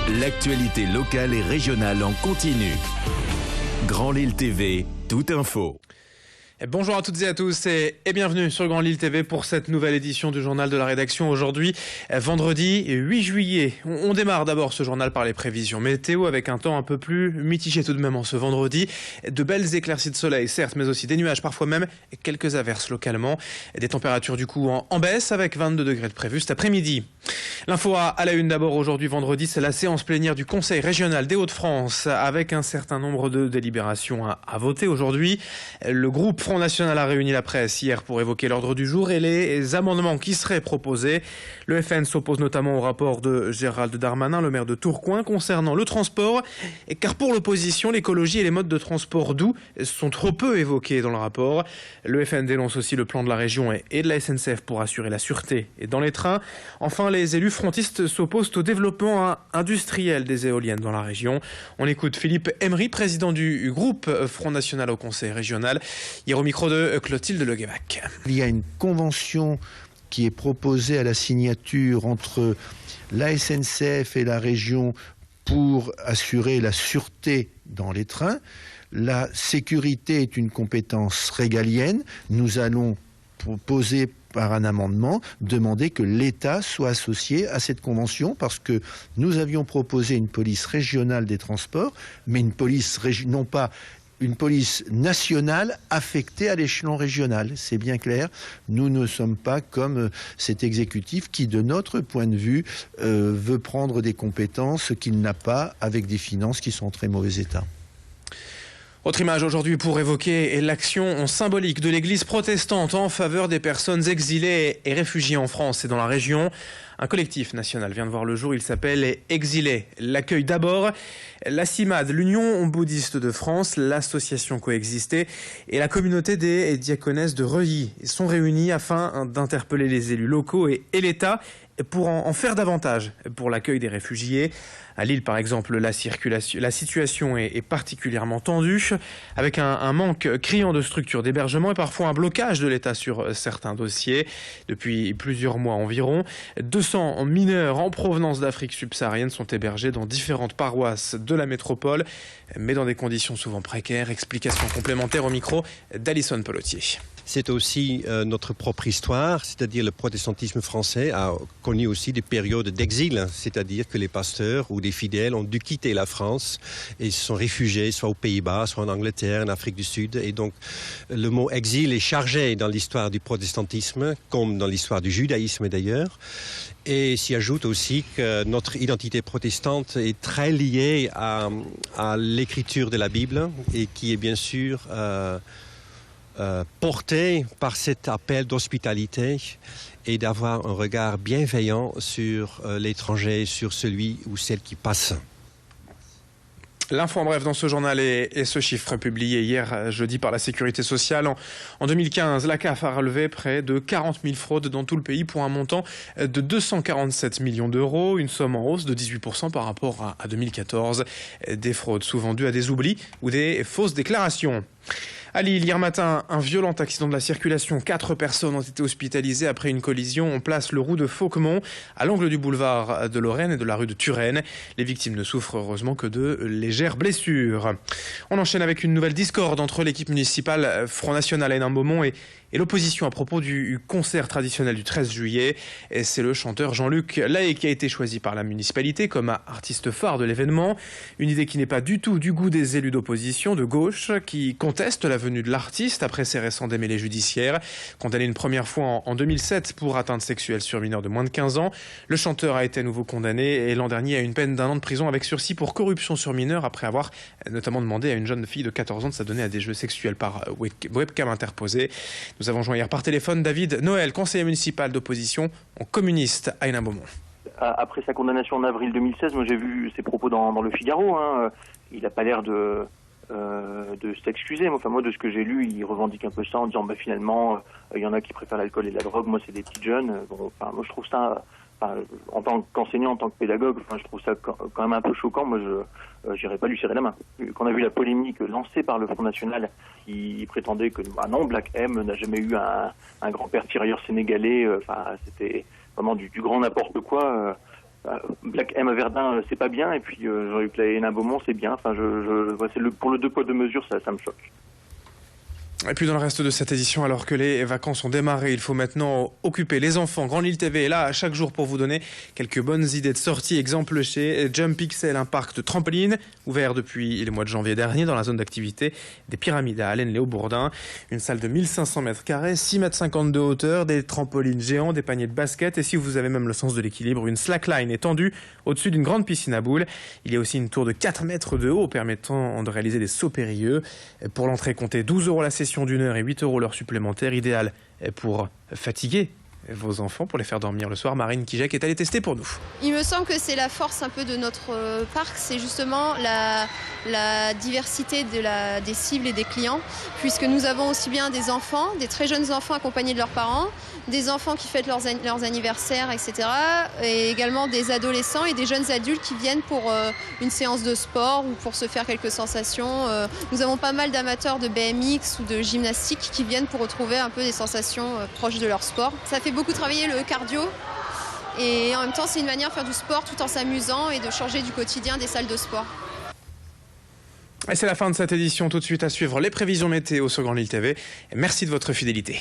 L'actualité locale et régionale en continu. Grand Lille TV, toute info. Bonjour à toutes et à tous et bienvenue sur Grand Lille TV pour cette nouvelle édition du journal de la rédaction. Aujourd'hui, vendredi 8 juillet. On démarre d'abord ce journal par les prévisions météo avec un temps un peu plus mitigé tout de même en ce vendredi. De belles éclaircies de soleil, certes, mais aussi des nuages, parfois même quelques averses localement. Des températures du coup en baisse avec 22 degrés de prévu cet après-midi. L'info à la une d'abord aujourd'hui vendredi, c'est la séance plénière du Conseil régional des Hauts-de-France avec un certain nombre de délibérations à voter aujourd'hui. Le groupe Front National a réuni la presse hier pour évoquer l'ordre du jour et les amendements qui seraient proposés. Le FN s'oppose notamment au rapport de Gérald Darmanin, le maire de Tourcoing, concernant le transport, car pour l'opposition, l'écologie et les modes de transport doux sont trop peu évoqués dans le rapport. Le FN dénonce aussi le plan de la région et de la SNCF pour assurer la sûreté dans les trains. Enfin, les élus frontistes s'opposent au développement industriel des éoliennes dans la région. On écoute Philippe Emery, président du groupe Front National au Conseil régional. Hier au micro de Clotilde Leguévac. Il y a une convention qui est proposée à la signature entre la SNCF et la région pour assurer la sûreté dans les trains. La sécurité est une compétence régalienne. Nous allons proposer par un amendement, demander que l'État soit associé à cette convention parce que nous avions proposé une police régionale des transports, mais une police non pas une police nationale affectée à l'échelon régional. C'est bien clair. Nous ne sommes pas comme cet exécutif qui, de notre point de vue, veut prendre des compétences qu'il n'a pas avec des finances qui sont en très mauvais état. Autre image aujourd'hui pour évoquer l'action symbolique de l'Église protestante en faveur des personnes exilées et réfugiées en France et dans la région. Un collectif national vient de voir le jour, il s'appelle Exilés. L'accueil d'abord, la CIMAD, l'Union bouddhiste de France, l'association Coexister et la communauté des diaconesses de Reuilly sont réunis afin d'interpeller les élus locaux et l'État pour en faire davantage pour l'accueil des réfugiés. À Lille, par exemple, la situation est particulièrement tendue, avec un manque criant de structures d'hébergement et parfois un blocage de l'État sur certains dossiers. Depuis plusieurs mois environ, 200 mineurs en provenance d'Afrique subsaharienne sont hébergés dans différentes paroisses de la métropole, mais dans des conditions souvent précaires. Explication complémentaire au micro d'Alison Pelletier. C'est aussi notre propre histoire, c'est-à-dire le protestantisme français a connu aussi des périodes d'exil, c'est-à-dire que les pasteurs ou des fidèles ont dû quitter la France et se sont réfugiés soit aux Pays-Bas, soit en Angleterre, en Afrique du Sud. Et donc le mot exil est chargé dans l'histoire du protestantisme, comme dans l'histoire du judaïsme d'ailleurs. Et s'y ajoute aussi que notre identité protestante est très liée à l'écriture de la Bible et qui est bien sûr porté par cet appel d'hospitalité et d'avoir un regard bienveillant sur l'étranger, sur celui ou celle qui passe. L'info en bref dans ce journal et ce chiffre publié hier jeudi par la Sécurité sociale. En 2015, la CAF a relevé près de 40 000 fraudes dans tout le pays pour un montant de 247 millions d'euros, une somme en hausse de 18% par rapport à 2014. Des fraudes souvent dues à des oublis ou des fausses déclarations. À Lille, hier matin, un violent accident de la circulation. 4 personnes ont été hospitalisées après une collision. On place le roux de Fauquemont à l'angle du boulevard de Lorraine et de la rue de Turenne. Les victimes ne souffrent heureusement que de légères blessures. On enchaîne avec une nouvelle discorde entre l'équipe municipale Front National à Hénin-Beaumont et l'opposition à propos du concert traditionnel du 13 juillet. Et c'est le chanteur Jean-Luc Lahaye qui a été choisi par la municipalité comme artiste phare de l'événement. Une idée qui n'est pas du tout du goût des élus d'opposition de gauche qui contestent la venue de l'artiste après ses récents démêlés judiciaires. Condamné une première fois en 2007 pour atteinte sexuelle sur mineur de moins de 15 ans, le chanteur a été à nouveau condamné et l'an dernier à une peine d'1 an de prison avec sursis pour corruption sur mineur après avoir notamment demandé à une jeune fille de 14 ans de s'adonner à des jeux sexuels par webcam interposée. Nous avons joint hier par téléphone David Noël, conseiller municipal d'opposition communiste à Hénin-Beaumont. Après sa condamnation en avril 2016, moi j'ai vu ses propos dans Le Figaro. Il n'a pas l'air de s'excuser. Enfin, moi, de ce que j'ai lu, il revendique un peu ça en disant finalement, il y en a qui préfèrent l'alcool et la drogue. Moi, c'est des petits jeunes. Bon, moi, je trouve ça, en tant qu'enseignant, en tant que pédagogue, je trouve ça quand même un peu choquant. Moi, j'irais pas lui serrer la main. Quand on a vu la polémique lancée par le Front National, qui prétendait que non, Black M n'a jamais eu un grand-père tirailleur sénégalais. C'était vraiment du grand n'importe quoi. Black M à Verdun, c'est pas bien, et puis Jean-Luc Lahaye et Hénin Beaumont, c'est bien. Enfin, pour le 2 poids 2 mesures, ça me choque. Et puis dans le reste de cette édition, alors que les vacances ont démarré, il faut maintenant occuper les enfants. Grande Lille TV est là chaque jour pour vous donner quelques bonnes idées de sortie. Exemple chez Jump Pixel, un parc de trampoline ouvert depuis le mois de janvier dernier dans la zone d'activité des Pyramides à Allen-Léo-Bourdin. Une salle de 1500 mètres carrés, 6,50 m de hauteur, des trampolines géants, des paniers de basket. Et si vous avez même le sens de l'équilibre, une slackline étendue au-dessus d'une grande piscine à boules. Il y a aussi une tour de 4 mètres de haut permettant de réaliser des sauts périlleux. Pour l'entrée, comptez 12 € la session d'1 heure et 8 € l'heure supplémentaire, idéal pour fatiguer vos enfants, pour les faire dormir le soir. Marine Kijek est allée tester pour nous. Il me semble que c'est la force un peu de notre parc, c'est justement la diversité des cibles et des clients, puisque nous avons aussi bien des enfants, des très jeunes enfants accompagnés de leurs parents, des enfants qui fêtent leurs anniversaires, etc. Et également des adolescents et des jeunes adultes qui viennent pour une séance de sport ou pour se faire quelques sensations. Nous avons pas mal d'amateurs de BMX ou de gymnastique qui viennent pour retrouver un peu des sensations proches de leur sport. Ça fait beaucoup travailler le cardio et en même temps c'est une manière de faire du sport tout en s'amusant et de changer du quotidien des salles de sport. Et c'est la fin de cette édition. Tout de suite à suivre les prévisions météo sur Grande Lille TV. Et merci de votre fidélité.